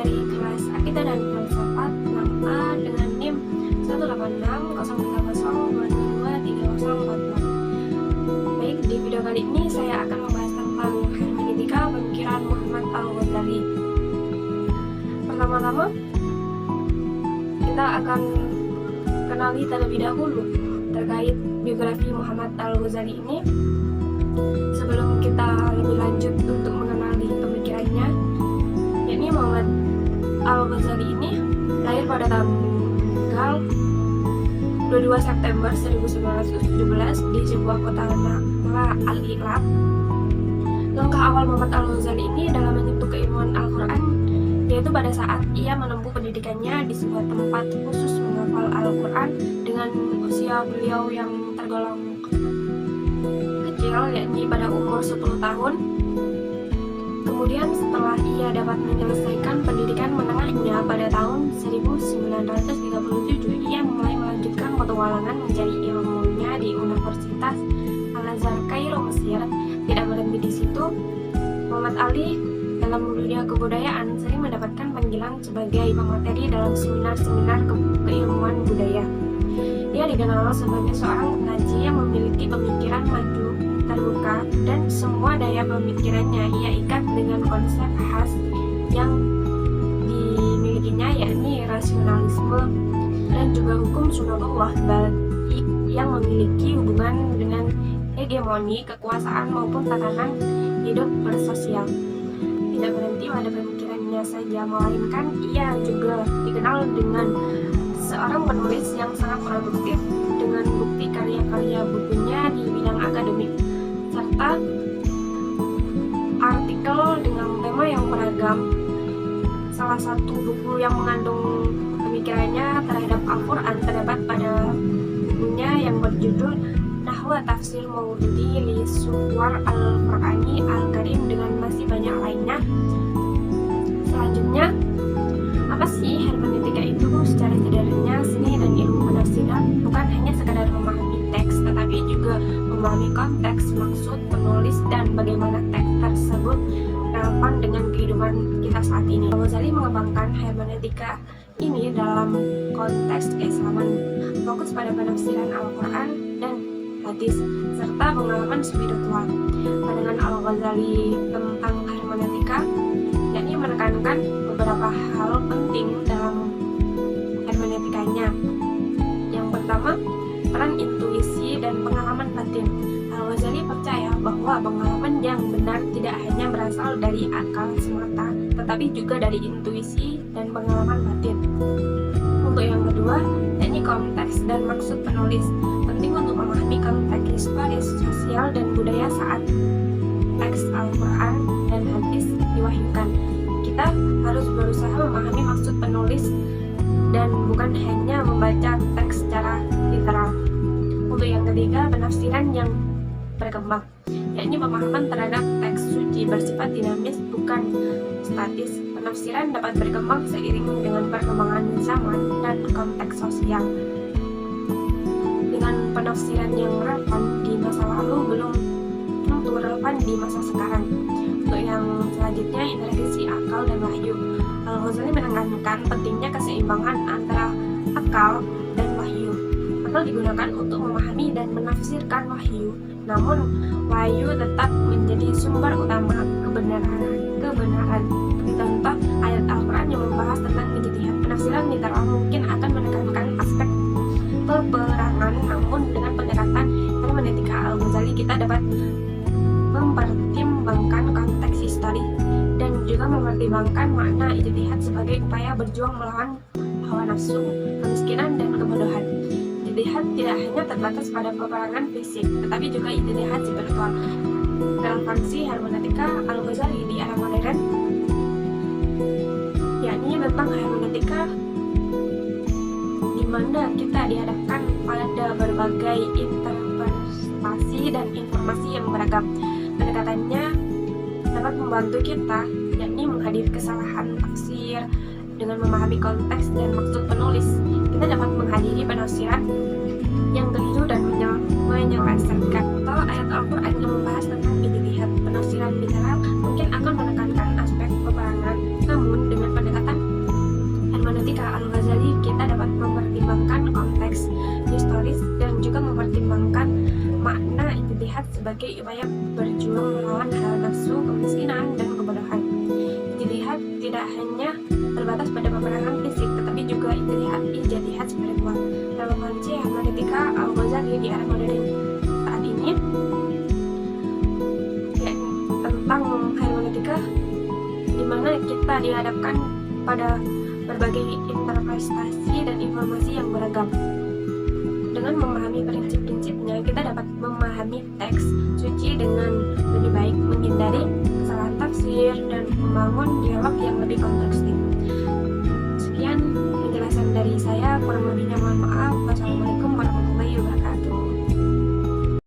dari kelas Akidah dan Filsafat 6A dengan NIM 18602223044. Baik, di video kali ini saya akan membahas tentang hermeneutika pemikiran Muhammad Al-Ghazali. Pertama-tama, kita akan kenali terlebih dahulu terkait biografi Muhammad Al-Ghazali ini. Sebelum kita lebih lanjut untuk mengenali pemikirannya, yakni Muhammad Al-Ghazali ini lahir pada tanggal 22 September 1917 di sebuah kota nama Al-Iqlab. Langkah awal Muhammad Al-Ghazali ini dalam menyentuh keilmuan Al-Quran yaitu pada saat ia menempuh pendidikannya di sebuah tempat khusus menghafal Al-Quran dengan usia beliau yang tergolong kecil, yakni pada umur 10 tahun. Kemudian setelah ia dapat menyelesaikan pendidikan menengahnya pada tahun 1937, ia mulai melanjutkan petualangan mencari ilmunya di Universitas Al-Azhar Kairo, Mesir. Tidak berhenti di situ, Muhammad Ali dalam dunia kebudayaan sering mendapatkan panggilan sebagai pemateri dalam seminar-seminar keilmuan budaya. Ia dikenal sebagai seorang pengaji yang memiliki pemikiran maju, terbuka, dan semua daya pemikirannya ia ikat dengan konsep khas yang dimilikinya, yakni rasionalisme dan juga hukum sunatullah yang memiliki hubungan dengan hegemoni kekuasaan maupun tatanan hidup bersosial. Tidak berhenti pada pemikirannya saja, melainkan ia juga dikenal dengan seorang penulis yang sangat produktif dengan bukti karya-karya bukunya di bidang akademik serta artikel dengan tema yang beragam. Salah satu buku yang mengandung pemikirannya terhadap Al-Quran terdapat pada bukunya yang berjudul Nahwa Tafsir Maududi li Suwar Al-Qur'ani Al-Karim dengan masih banyak lainnya. Selanjutnya, apa sih hermeneutika itu? Secara sederhananya, seni dan ilmu penafsiran bukan hanya sekadar memahami teks, tetapi juga memahami konteks, maksud penulis, dan bagaimana teks tersebut relevan dengan kehidupan kita saat ini. Al-Ghazali mengembangkan hermeneutika ini dalam konteks keislaman, fokus pada penafsiran Al-Quran dan hadis, serta pengalaman spiritual. Pandangan Al-Ghazali tentang hermeneutika yakni menekankan beberapa hal penting dalam hermeneutikanya. Yang pertama, peran intuisi dan pengalaman batin. Al-Ghazali percaya bahwa pengalaman yang benar tidak hanya berasal dari akal semata, tetapi juga dari intuisi dan pengalaman batin. Untuk yang kedua, yakni konteks dan maksud penulis. Penting untuk memahami konteks historis, sosial, dan budaya saat teks Al-Quran dan hadis diwahyukan. Kita harus berusaha memahami maksud penulis dan bukan hanya membaca teks secara literal. Untuk yang ketiga, penafsiran yang berkembang, yakni pemahaman terhadap teks suci bersifat dinamis bukan statis. Penafsiran dapat berkembang seiring dengan perkembangan zaman dan konteks sosial. Dengan penafsiran yang relevan di masa lalu belum tentu relevan di masa sekarang. Untuk yang selanjutnya, interaksi akal dan wahyu. Al-Ghazali menekankan pentingnya keseimbangan antara akal dan wahyu. Akal digunakan untuk memahami dan menafsirkan wahyu, namun wahyu tetap menjadi sumber utama kebenaran. Seperti contoh ayat Al-Quran yang membahas tentang ijtihad. Penafsiran literal mungkin akan menekankan aspek peperangan, namun dengan pendekatan hermeneutika Al-Ghazali kita dapat mempertimbangkan konteks histori dan juga mempertimbangkan makna ijtihad sebagai upaya berjuang melawan hawa nafsu, kemiskinan, dan kebodohan. Ijtihad tidak hanya terbatas pada peperangan fisik, tetapi juga ijtihad spiritual. Relevansi hermeneutika Al-Ghazali di era modern yakni tentang hermeneutika di mana kita dihadapkan pada berbagai interpretasi dan informasi yang beragam. Pendekatannya dapat membantu kita, yakni menghadirkan kesalahan tafsir dengan memahami konteks dan maksud penulis. Kita dapat menghadiri penafsiran yang keliru dan menyelesaikan. Kalau ayat Al-Quran yang membahas tentang ijtihad, penafsiran literal mungkin akan menekankan aspek peperangan, namun dengan pendekatan sebagai upaya berjuang melawan hawa nafsu, kemiskinan, dan kebodohan. Ijtihad tidak hanya terbatas pada peperangan fisik, tetapi juga ijtihad spiritual. Dalam kondisi hermeneutika Al-Ghazali di era modern saat ini, tentang hermeneutika, di mana kita dihadapkan pada berbagai interpretasi dan informasi yang beragam. Dengan memahami prinsip-prinsipnya, kita dapat memahami teks suci dengan lebih baik, menghindari kesalahan tafsir, dan membangun dialog yang lebih konstruktif. Sekian penjelasan dari saya, kurang lebihnya mohon maaf. Wassalamualaikum